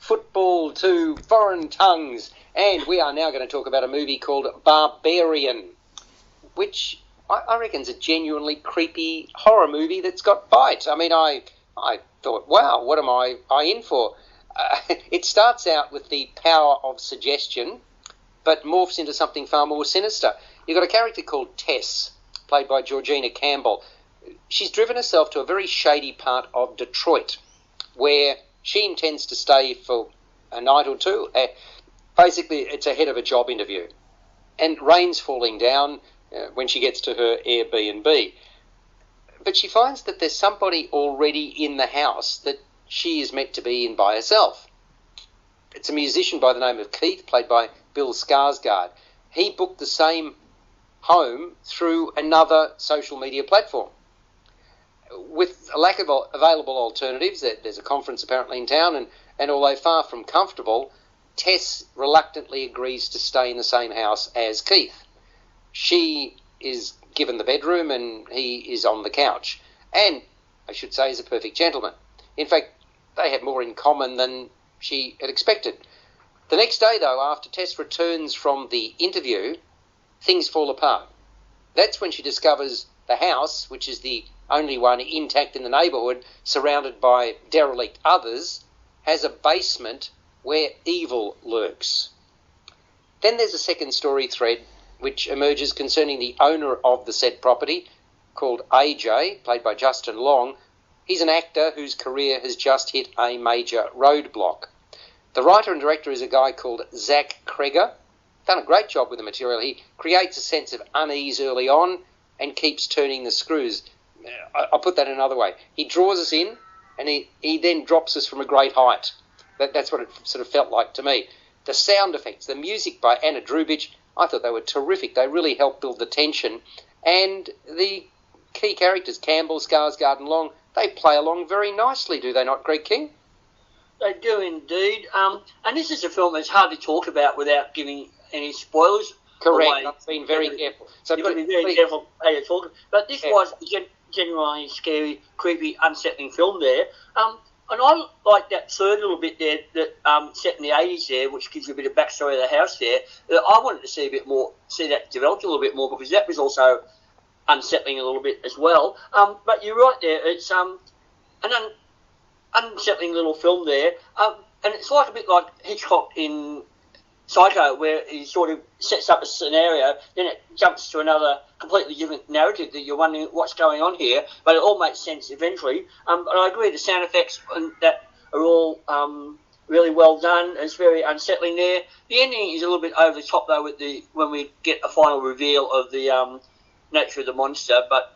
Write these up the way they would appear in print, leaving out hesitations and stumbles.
football to foreign tongues, and we are now going to talk about a movie called Barbarian, which I reckon is a genuinely creepy horror movie that's got bite. I mean, I thought, wow, what am I in for? It starts out with the power of suggestion, but morphs into something far more sinister. You've got a character called Tess, played by Georgina Campbell. She's driven herself to a very shady part of Detroit, where she intends to stay for a night or two. Basically, it's ahead of a job interview. And rain's falling down when she gets to her Airbnb. But she finds that there's somebody already in the house that she is meant to be in by herself. It's a musician by the name of Keith, played by Bill Skarsgård. He booked the same home through another social media platform. With a lack of available alternatives, there's a conference apparently in town, and although far from comfortable, Tess reluctantly agrees to stay in the same house as Keith. She is given the bedroom and he is on the couch. And, I should say, is a perfect gentleman. In fact, they have more in common than she had expected. The next day, though, after Tess returns from the interview, things fall apart. That's when she discovers the house, which is the only one intact in the neighbourhood, surrounded by derelict others, has a basement where evil lurks. Then there's a second story thread which emerges concerning the owner of the said property, called AJ, played by Justin Long. He's an actor whose career has just hit a major roadblock. The writer and director is a guy called Zach Kreger. Done a great job with the material. He creates a sense of unease early on and keeps turning the screws. I'll put that another way. He draws us in and he then drops us from a great height. That's what it sort of felt like to me. The sound effects, the music by Anna Drubich, I thought they were terrific. They really helped build the tension. And the key characters, Campbell, Skarsgård and Long, they play along very nicely, do they not, Greg King? They do indeed. And this is a film that's hard to talk about without giving any spoilers. Correct. Away. I've been very careful. So you've got to be very careful how you talk. But this was a genuinely scary, creepy, unsettling film there. And I like that third little bit there that set in the 80s there, which gives you a bit of backstory of the house there. I wanted to see a bit more, see that developed a little bit more, because that was also unsettling a little bit as well. But you're right there. It's an unsettling little film there. And it's like a bit like Hitchcock in Psycho, where he sort of sets up a scenario, then it jumps to another completely different narrative that you're wondering what's going on here, but it all makes sense eventually. But I agree, the sound effects and that are all really well done. It's very unsettling there. The ending is a little bit over the top, though, with when we get a final reveal of the nature of the monster. But,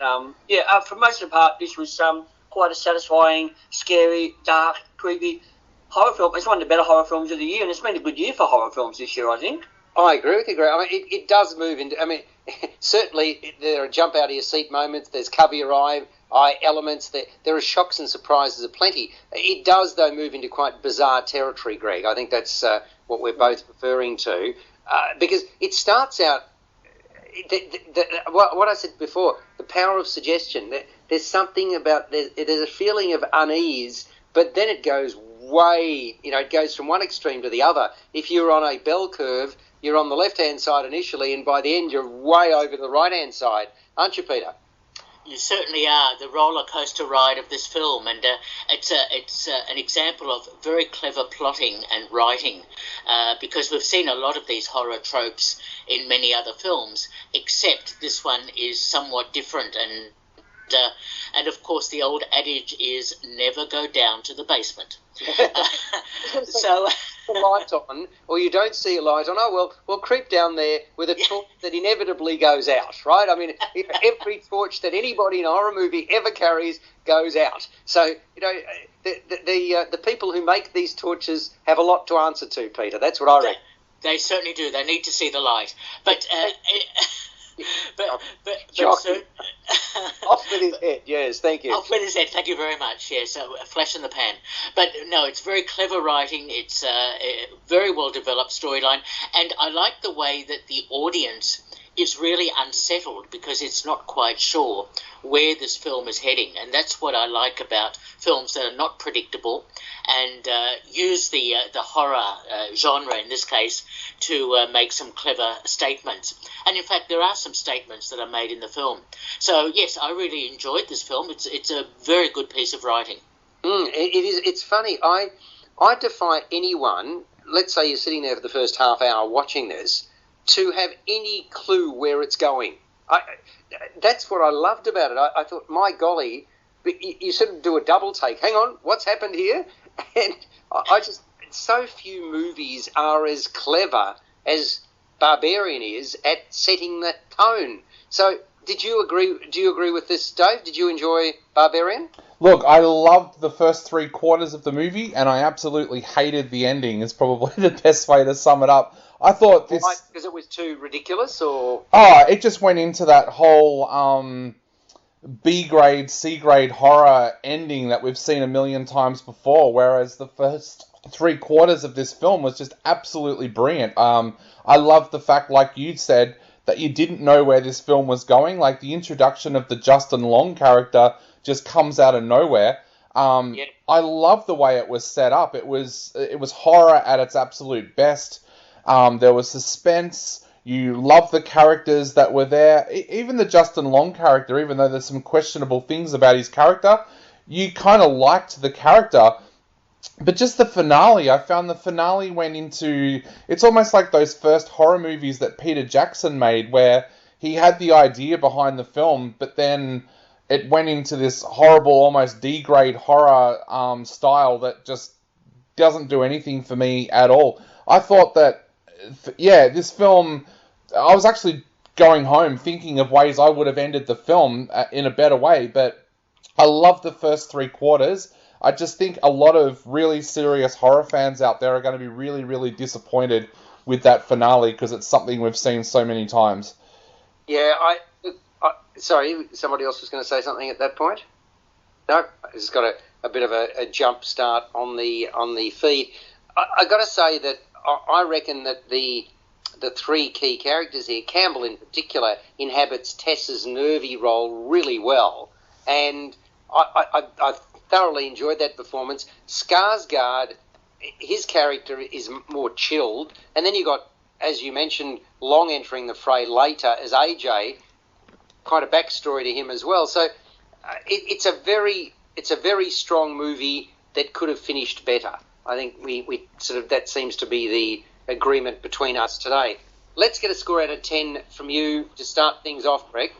for most of the part, this was quite a satisfying, scary, dark, creepy horror film. It's one of the better horror films of the year, and it's been a good year for horror films this year, I think. I agree with you, Greg. I mean, it does move into... I mean, certainly there are jump-out-of-your-seat moments. There's cover-your-eye elements. There are shocks and surprises aplenty. It does, though, move into quite bizarre territory, Greg. I think that's what we're both referring to. Because it starts out... what I said before, the power of suggestion. There's something about... There's a feeling of unease, but then it goes way... it goes from one extreme to the other. If you're on a bell curve, you're on the left-hand side initially, and by the end you're way over the right-hand side. Aren't you, Peter? You certainly are. The roller coaster ride of this film, and it's an example of very clever plotting and writing, because we've seen a lot of these horror tropes in many other films, except this one is somewhat different, and of course the old adage is never go down to the basement. So the light on, or you don't see a light on. Oh, we'll creep down there with a torch that inevitably goes out, right? I mean, every torch that anybody in a horror movie ever carries goes out. So the people who make these torches have a lot to answer to, Peter. That's what I reckon. They certainly do. They need to see the light, but. Off with his head, yes, thank you. Off with his head, thank you very much, yes, a flash in the pan. But no, it's very clever writing, it's a very well developed storyline, and I like the way that the audience is really unsettled because it's not quite sure where this film is heading. And that's what I like about films that are not predictable and use the horror genre, in this case, to make some clever statements. And in fact, there are some statements that are made in the film. So, yes, I really enjoyed this film. It's a very good piece of writing. It is. It's funny. I defy anyone, let's say you're sitting there for the first half hour watching this, to have any clue where it's going. That's what I loved about it. I thought, my golly, you sort of do a double take. Hang on, what's happened here? And I just, so few movies are as clever as Barbarian is at setting that tone. So, do you agree with this, Dave? Did you enjoy Barbarian? Look, I loved the first 3/4 of the movie, and I absolutely hated the ending, is probably the best way to sum it up. I thought this... Because it was too ridiculous, or...? Oh, it just went into that whole B-grade, C-grade horror ending that we've seen a million times before, whereas the first 3/4 of this film was just absolutely brilliant. I loved the fact, like you said, that you didn't know where this film was going. Like, the introduction of the Justin Long character just comes out of nowhere. Yeah. I love the way it was set up. It was horror at its absolute best. There was suspense. You love the characters that were there. Even the Justin Long character, even though there's some questionable things about his character, you kind of liked the character. But just the finale, I found the finale went into... It's almost like those first horror movies that Peter Jackson made, where he had the idea behind the film, but then it went into this horrible, almost D-grade horror style that just doesn't do anything for me at all. I thought that, this film... I was actually going home thinking of ways I would have ended the film in a better way, but I love the first 3/4. I just think a lot of really serious horror fans out there are going to be really, really disappointed with that finale because it's something we've seen so many times. Yeah, sorry, somebody else was going to say something at that point? No, it's got a bit of a jump start on the feed. I got to say that I reckon that the three key characters here, Campbell in particular, inhabits Tess's nervy role really well, and I thoroughly enjoyed that performance. Skarsgård, his character is more chilled, and then you got, as you mentioned, Long entering the fray later as AJ. Quite a backstory to him as well. So it's a very strong movie that could have finished better. I think we sort of, that seems to be the agreement between us today. Let's get a score out of 10 from you to start things off, Greg.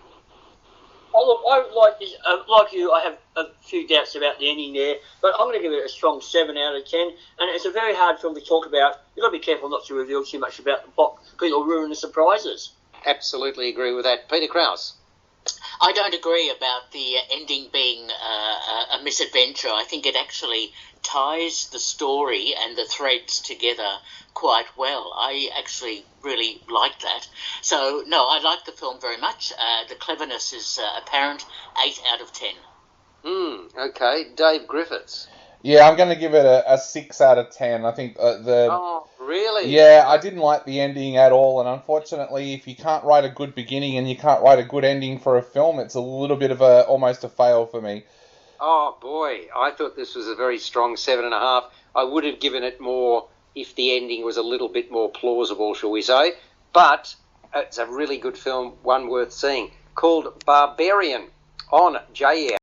Oh, look, I like this. Like you, I have a few doubts about the ending there, but I'm going to give it a strong 7 out of 10. And it's a very hard film to talk about. You've got to be careful not to reveal too much about the plot because it'll ruin the surprises. Absolutely agree with that. Peter Krausz. I don't agree about the ending being a misadventure. I think it actually ties the story and the threads together quite well. I actually really like that. So, no, I like the film very much. The cleverness is apparent. 8 out of 10. Okay. Dave Griffiths. Yeah, I'm going to give it a 6 out of 10. I think Oh, really? Yeah, I didn't like the ending at all, and unfortunately, if you can't write a good beginning and you can't write a good ending for a film, it's a little bit of almost a fail for me. Oh, boy. I thought this was a very strong 7.5. I would have given it more if the ending was a little bit more plausible, shall we say. But it's a really good film, one worth seeing, called Barbarian on JR.